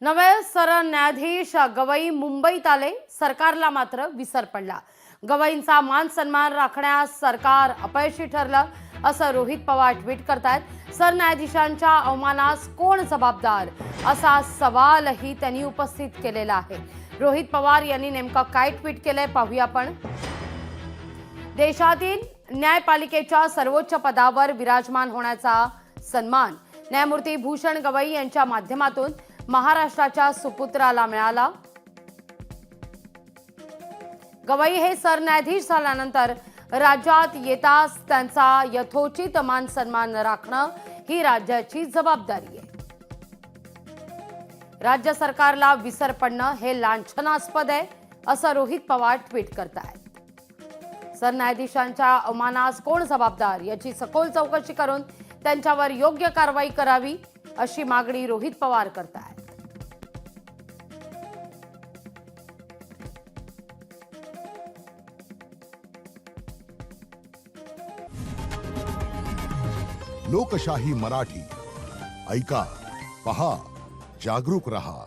नवे सरन्यायाधीश गवई मुंबईत आले, सरकारला मात्र विसर पडला। गवईंचा मान सन्मान राखण्यास सरकार अपयशी ठरलं असं रोहित पवार ट्विट करतायत। सरन्यायाधीशांच्या अवमानास कोण जबाबदार असा सवालही त्यांनी उपस्थित केलेला आहे। रोहित पवार यांनी नेमका काय ट्विट केलंय पाहूया आपण। देशातील न्यायपालिकेच्या सर्वोच्च पदावर विराजमान होण्याचा सन्मान न्यायमूर्ती भूषण गवई यांच्या माध्यमातून महाराष्ट्राच्या सुपुत्राला मिळाला। गवई हे सरन्यायाधीश झाल्यानंतर राज्यात येताच त्यांचा यथोचित मान सन्मान राखणं ही राज्याची जबाबदारी आहे। राज्य सरकारला विसर पडणं हे लांछनास्पद आहे असं रोहित पवार ट्विट करतायत। सरन्यायाधीशांच्या अवमानास कोण जबाबदार याची सखोल चौकशी करून त्यांच्यावर योग्य कारवाई करावी अशी मागणी रोहित पवार करतायत। लोकशाही मराठी ऐका, पहा, जागरूक रहा।